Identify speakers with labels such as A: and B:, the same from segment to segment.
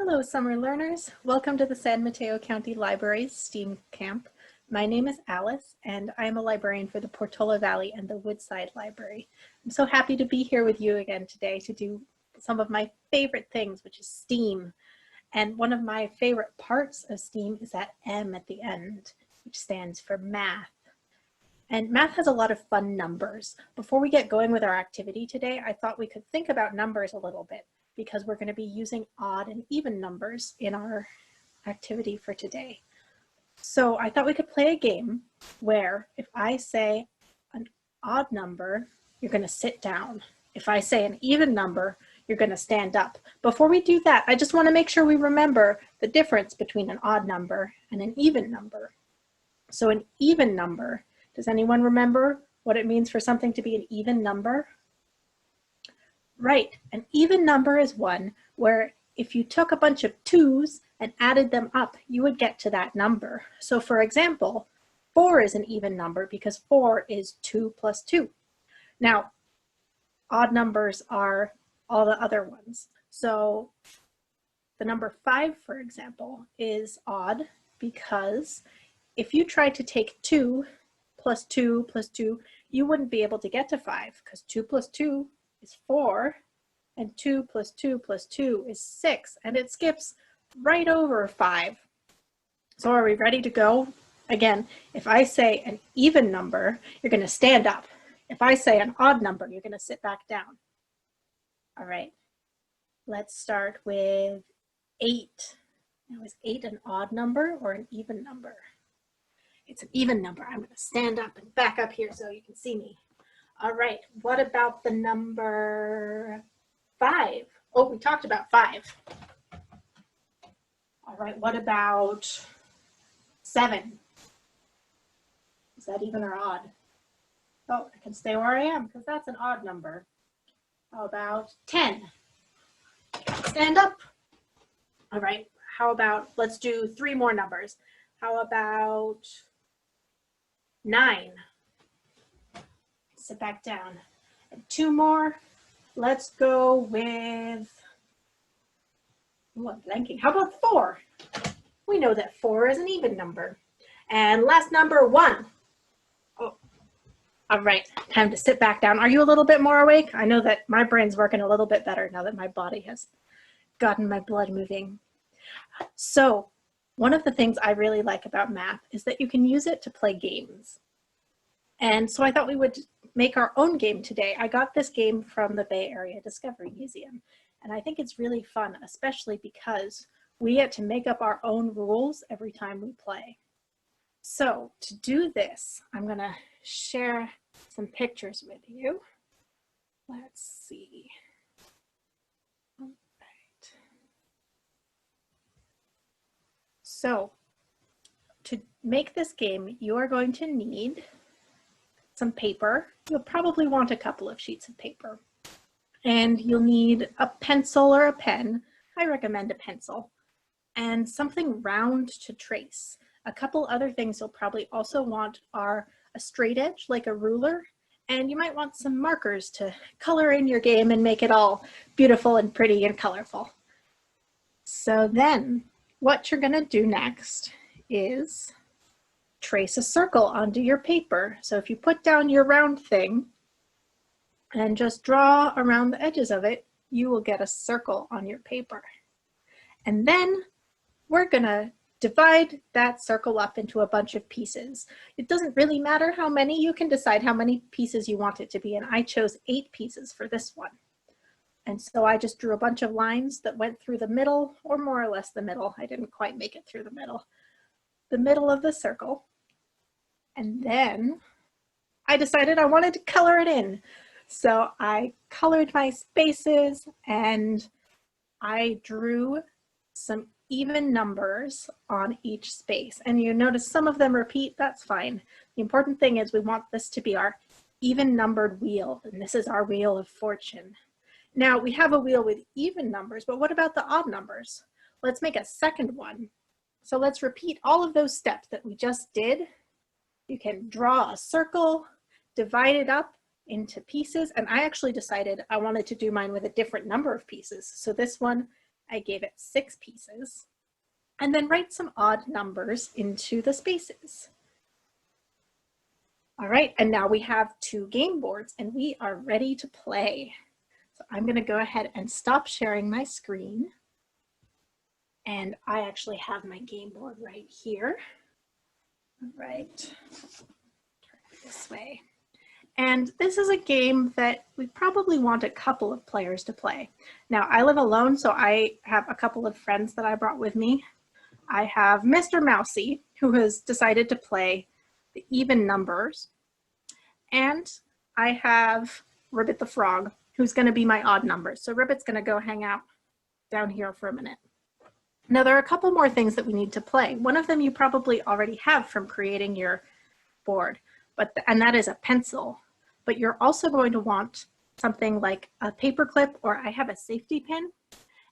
A: Hello, summer learners. Welcome to the San Mateo County Library's STEAM Camp. My name is Alice, and I am a librarian for the Portola Valley and the Woodside Library. I'm so happy to be here with you again today to do some of my favorite things, which is STEAM. And one of my favorite parts of STEAM is that M at the end, which stands for math. And math has a lot of fun numbers. Before we get going with our activity today, I thought we could think about numbers a little bit, because we're going to be using odd and even numbers in our activity for today. So I thought we could play a game where if I say an odd number, you're going to sit down. If I say an even number, you're going to stand up. Before we do that, I just want to make sure we remember the difference between an odd number and an even number. So an even number, does anyone remember what it means for something to be an even number? Right, an even number is one where if you took a bunch of 2's and added them up, you would get to that number. So for example, 4 is an even number because 4 is 2 plus 2. Now, odd numbers are all the other ones. So the number 5, for example, is odd because if you tried to take 2 plus 2 plus 2, you wouldn't be able to get to 5 because 2 plus 2 is 4, and 2 plus 2 plus 2 is 6, and it skips right over 5. So are we ready to go? Again, if I say an even number, you're going to stand up. If I say an odd number, you're going to sit back down. All right, let's start with 8. Now, is 8 an odd number or an even number? It's an even number. I'm going to stand up and back up here so you can see me. All right, what about the number 5? Oh, we talked about 5. All right, what about 7? Is that even or odd? Oh, I can stay where I am because that's an odd number. How about 10? Stand up. All right, how about, let's do 3 more numbers. How about 9? Sit back down. And 2 more. Let's go with, I'm blanking. How about 4? We know that 4 is an even number. And last number, 1. Oh. All right, time to sit back down. Are you a little bit more awake? I know that my brain's working a little bit better now that my body has gotten my blood moving. So one of the things I really like about math is that you can use it to play games. And so I thought we would make our own game today. I got this game from the Bay Area Discovery Museum, and I think it's really fun, especially because we get to make up our own rules every time we play. So to do this, I'm going to share some pictures with you. Let's see. All right. So to make this game, you are going to need some paper. You'll probably want a couple of sheets of paper. And you'll need a pencil or a pen. I recommend a pencil. And something round to trace. A couple other things you'll probably also want are a straight edge, like a ruler, and you might want some markers to color in your game and make it all beautiful and pretty and colorful. So then what you're gonna do next is trace a circle onto your paper. So if you put down your round thing and just draw around the edges of it, you will get a circle on your paper. And then we're gonna divide that circle up into a bunch of pieces. It doesn't really matter how many, you can decide how many pieces you want it to be, and I chose 8 pieces for this one. And so I just drew a bunch of lines that went through the middle, or more or less the middle. I didn't quite make it through the middle of the circle. And then I decided I wanted to color it in. So I colored my spaces and I drew some even numbers on each space. And you notice some of them repeat, that's fine. The important thing is we want this to be our even numbered wheel, and this is our wheel of fortune. Now we have a wheel with even numbers, but what about the odd numbers? Let's make a second one. So let's repeat all of those steps that we just did. You can draw a circle, divide it up into pieces, and I actually decided I wanted to do mine with a different number of pieces. So this one I gave it 6 pieces. And then write some odd numbers into the spaces. All right, and now we have 2 game boards and we are ready to play. So I'm gonna go ahead and stop sharing my screen. And I actually have my game board right here. All right, turn it this way. And this is a game that we probably want a couple of players to play. Now, I live alone, so I have a couple of friends that I brought with me. I have Mr. Mousy, who has decided to play the even numbers. And I have Ribbit the Frog, who's gonna be my odd numbers. So Ribbit's gonna go hang out down here for a minute. Now, there are a couple more things that we need to play. One of them you probably already have from creating your board, and that is a pencil. But you're also going to want something like a paper clip, or I have a safety pin.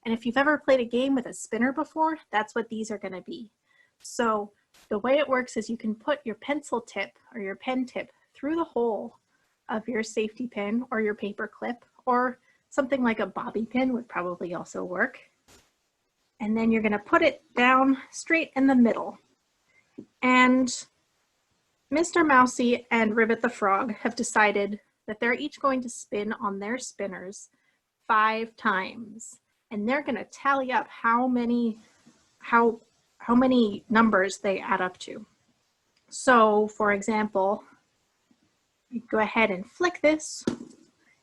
A: And if you've ever played a game with a spinner before, that's what these are gonna be. So the way it works is you can put your pencil tip or your pen tip through the hole of your safety pin or your paper clip, or something like a bobby pin would probably also work. And then you're gonna put it down straight in the middle. And Mr. Mousy and Ribbit the Frog have decided that they're each going to spin on their spinners 5 times. And they're gonna tally up how many numbers they add up to. So for example, you go ahead and flick this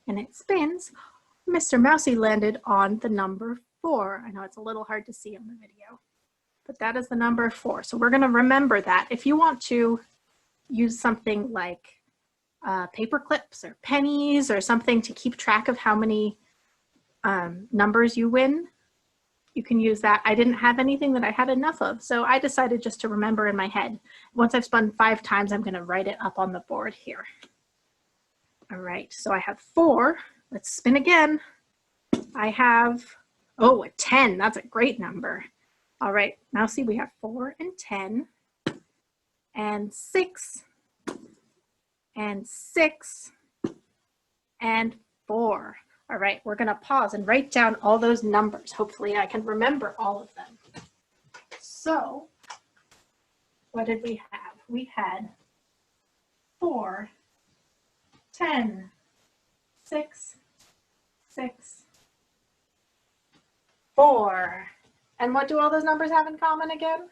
A: and it spins. Mr. Mousy landed on the number 4. I know it's a little hard to see on the video, but that is the number 4. So we're gonna remember that. If you want to use something like paper clips or pennies or something to keep track of how many numbers you win, you can use that. I didn't have anything that I had enough of, so I decided just to remember in my head. Once I've spun 5 times, I'm gonna write it up on the board here. All right, so I have 4. Let's spin again. I have, oh, a 10. That's a great number. All right, Mousy, we have 4 and 10 and 6 and 6 and 4. All right, we're gonna pause and write down all those numbers. Hopefully I can remember all of them. So what did we have? We had 4, 10, 6, 6, 4. And what do all those numbers have in common again?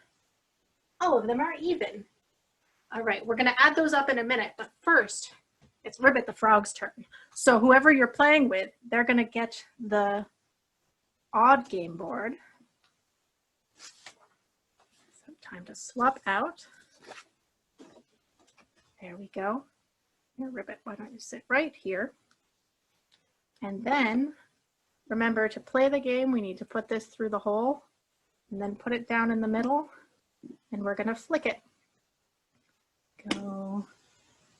A: All of them are even. All right, we're gonna add those up in a minute, but first, it's Ribbit the Frog's turn. So whoever you're playing with, they're gonna get the odd game board. So time to swap out. There we go. Here, Ribbit, why don't you sit right here? And then remember, to play the game, we need to put this through the hole and then put it down in the middle, and we're gonna flick it. Go.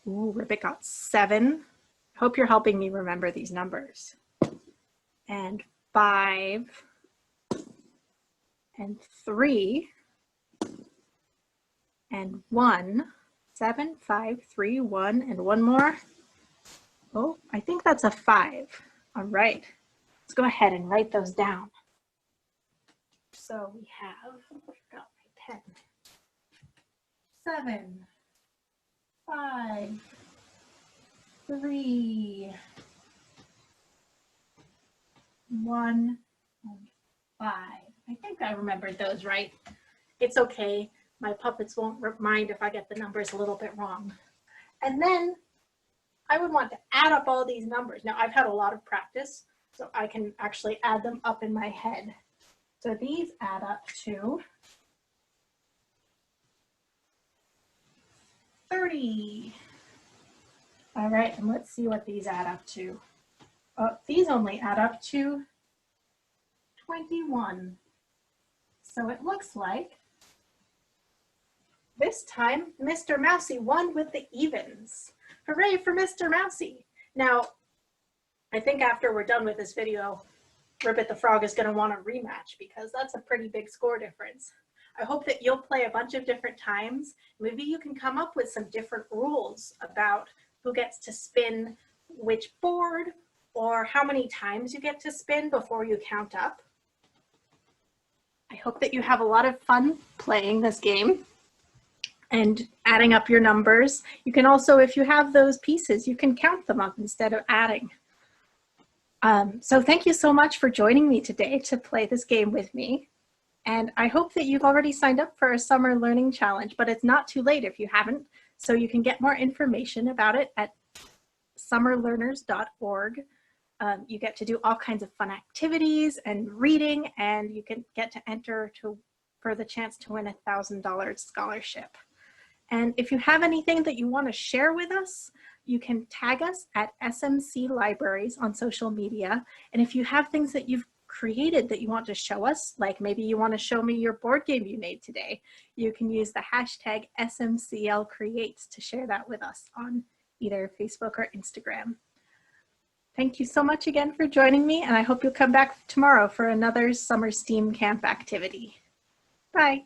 A: Ooh, Ribbit got 7. Hope you're helping me remember these numbers. And 5 and 3 and 1. 7, 5, 3, 1, and 1 more. Oh, I think that's a 5. All right, let's go ahead and write those down. So we have, I forgot my pen. 7, 5, 3, 1, and 5. I think I remembered those right. It's okay. My puppets won't mind if I get the numbers a little bit wrong. And then I would want to add up all these numbers. Now, I've had a lot of practice, so I can actually add them up in my head. So these add up to 30. All right, and let's see what these add up to. These only add up to 21. So it looks like this time Mr. Mousy won with the evens. Hooray for Mr. Mousy. Now, I think after we're done with this video, Ribbit the Frog is gonna want a rematch because that's a pretty big score difference. I hope that you'll play a bunch of different times. Maybe you can come up with some different rules about who gets to spin which board or how many times you get to spin before you count up. hope that you have a lot of fun playing this game and adding up your numbers. You can also, if you have those pieces, you can count them up instead of adding. So thank you so much for joining me today to play this game with me. And I hope that you've already signed up for a summer learning challenge, but it's not too late if you haven't. So you can get more information about it at summerlearners.org. You get to do all kinds of fun activities and reading, and you can get to enter for the chance to win a $1,000 scholarship. And if you have anything that you want to share with us, you can tag us at SMC Libraries on social media. And if you have things that you've created that you want to show us, like maybe you want to show me your board game you made today, you can use the hashtag SMCLCreates to share that with us on either Facebook or Instagram. Thank you so much again for joining me, and I hope you'll come back tomorrow for another summer STEAM camp activity. Bye.